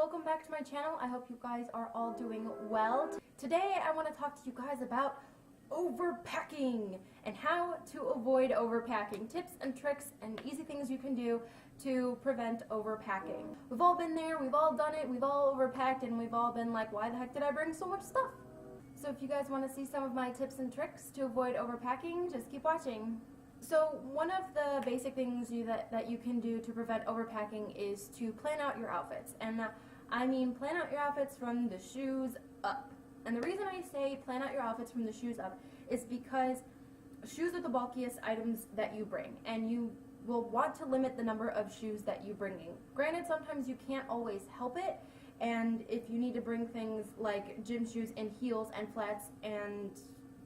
welcome back to my channel. I hope you guys are all doing well. Today I want to talk to you guys about overpacking and how to avoid overpacking. Tips and tricks and easy things you can do to prevent overpacking. We've all been there, we've all done it, we've all overpacked, and we've all been like, why the heck did I bring so much stuff? So if you guys want to see some of my tips and tricks to avoid overpacking, just keep watching. So one of the basic things that you can do to prevent overpacking is to plan out your outfits. And I mean plan out your outfits from the shoes up. And the reason I say plan out your outfits from the shoes up is because shoes are the bulkiest items that you bring, and you will want to limit the number of shoes that you bring in. Granted, sometimes you can't always help it, and if you need to bring things like gym shoes and heels and flats and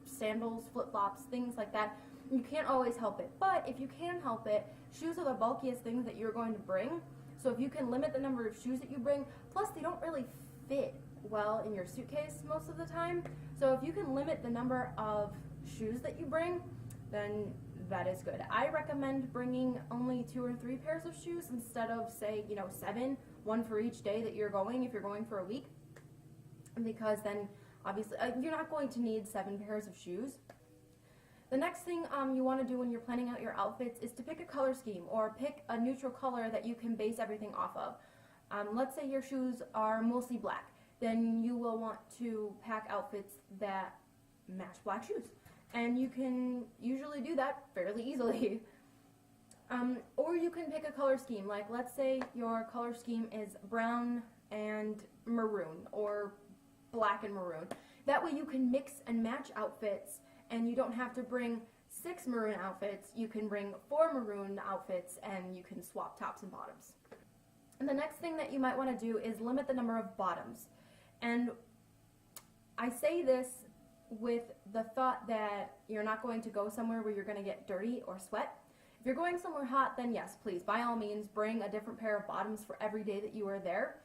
sandals, flip-flops, things like that, you can't always help it. But if you can help it, shoes are the bulkiest things that you're going to bring. So if you can limit the number of shoes that you bring, plus they don't really fit well in your suitcase most of the time. So if you can limit the number of shoes that you bring, then that is good. I recommend bringing only 2 or 3 pairs of shoes instead of, say, 7, one for each day that you're going if you're going for a week, because then obviously you're not going to need 7 pairs of shoes. The next thing you want to do when you're planning out your outfits is to pick a color scheme, or pick a neutral color that you can base everything off of. Let's say your shoes are mostly black, then you will want to pack outfits that match black shoes. And you can usually do that fairly easily. Or you can pick a color scheme, like let's say your color scheme is brown and maroon, or black and maroon. That way you can mix and match outfits, and you don't have to bring 6 maroon outfits. You can bring 4 maroon outfits, and you can swap tops and bottoms. And the next thing that you might want to do is limit the number of bottoms. And I say this with the thought that you're not going to go somewhere where you're going to get dirty or sweat. If you're going somewhere hot, then yes, please, by all means, bring a different pair of bottoms for every day that you are there.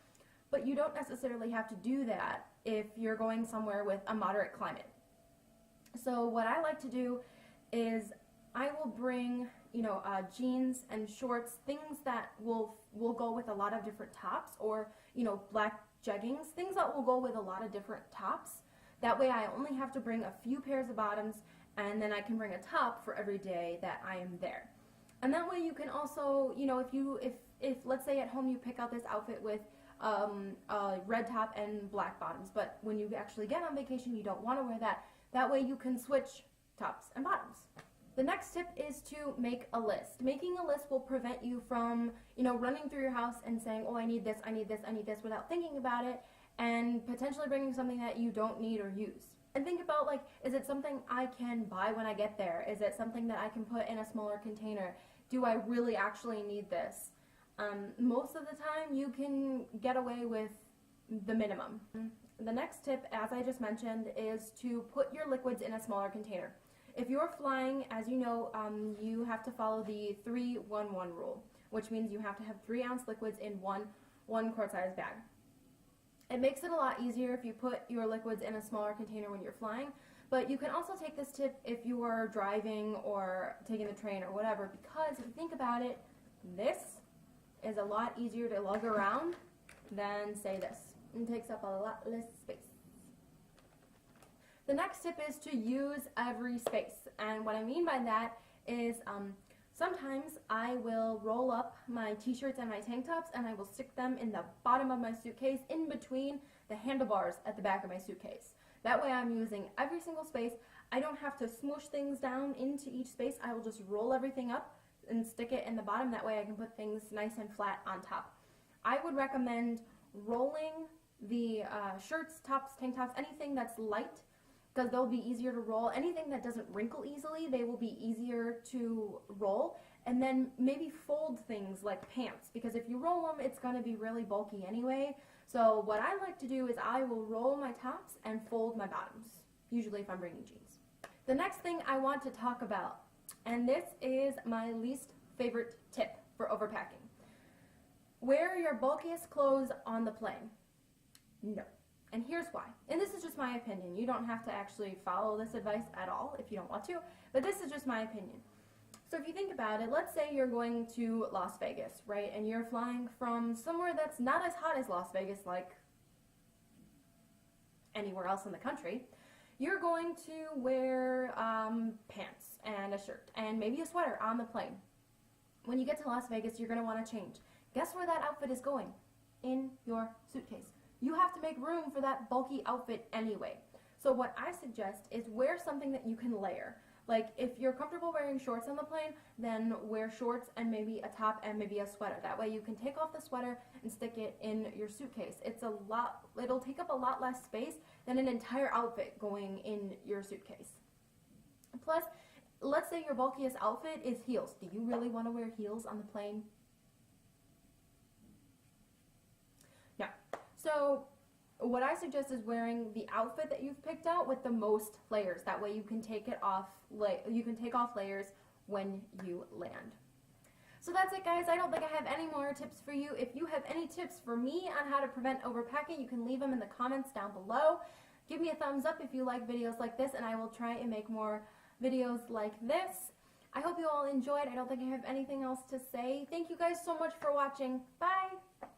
But you don't necessarily have to do that if you're going somewhere with a moderate climate. So what I like to do is I will bring, jeans and shorts, things that will go with a lot of different tops, or, black jeggings, things that will go with a lot of different tops. That way I only have to bring a few pairs of bottoms, and then I can bring a top for every day that I am there. And that way you can also, if let's say at home you pick out this outfit with a red top and black bottoms, but when you actually get on vacation you don't want to wear that. That way you can switch tops and bottoms. The next tip is to make a list. Making a list will prevent you from, running through your house and saying, oh, I need this, I need this, I need this, without thinking about it, and potentially bringing something that you don't need or use. And think about, is it something I can buy when I get there? Is it something that I can put in a smaller container? Do I really actually need this? Most of the time you can get away with the minimum. The next tip, as I just mentioned, is to put your liquids in a smaller container. If you're flying, as you know, you have to follow the 3-1-1 rule, which means you have to have 3-ounce liquids in one quart-size bag. It makes it a lot easier if you put your liquids in a smaller container when you're flying, but you can also take this tip if you are driving or taking the train or whatever, because if you think about it, this is a lot easier to lug around than, say, this. It takes up a lot less space. The next tip is to use every space, and what I mean by that is sometimes I will roll up my t-shirts and my tank tops, and I will stick them in the bottom of my suitcase in between the handlebars at the back of my suitcase. That way I'm using every single space. I don't have to smoosh things down into each space. I will just roll everything up and stick it in the bottom. That way I can put things nice and flat on top. I would recommend rolling the shirts, tops, tank tops, anything that's light, because they'll be easier to roll. Anything that doesn't wrinkle easily, they will be easier to roll. And then maybe fold things like pants, because if you roll them, it's going to be really bulky anyway. So what I like to do is I will roll my tops and fold my bottoms, usually if I'm bringing jeans. The next thing I want to talk about, and this is my least favorite tip for overpacking. Wear your bulkiest clothes on the plane. No. And here's why. And this is just my opinion. You don't have to actually follow this advice at all if you don't want to, but this is just my opinion. So if you think about it, let's say you're going to Las Vegas, right? And you're flying from somewhere that's not as hot as Las Vegas, like anywhere else in the country. You're going to wear pants and a shirt and maybe a sweater on the plane. When you get to Las Vegas, you're going to want to change. Guess where that outfit is going? In your suitcase. You have to make room for that bulky outfit anyway. So what I suggest is wear something that you can layer. Like if you're comfortable wearing shorts on the plane, then wear shorts and maybe a top and maybe a sweater. That way you can take off the sweater and stick it in your suitcase. It'll take up a lot less space than an entire outfit going in your suitcase. Plus, let's say your bulkiest outfit is heels. Do you really want to wear heels on the plane? No. So what I suggest is wearing the outfit that you've picked out with the most layers. That way you can take it off. You can take off layers when you land. So that's it, guys. I don't think I have any more tips for you. If you have any tips for me on how to prevent overpacking, you can leave them in the comments down below. Give me a thumbs up if you like videos like this, and I will try and make more videos like this. I hope you all enjoyed. I don't think I have anything else to say. Thank you guys so much for watching. Bye!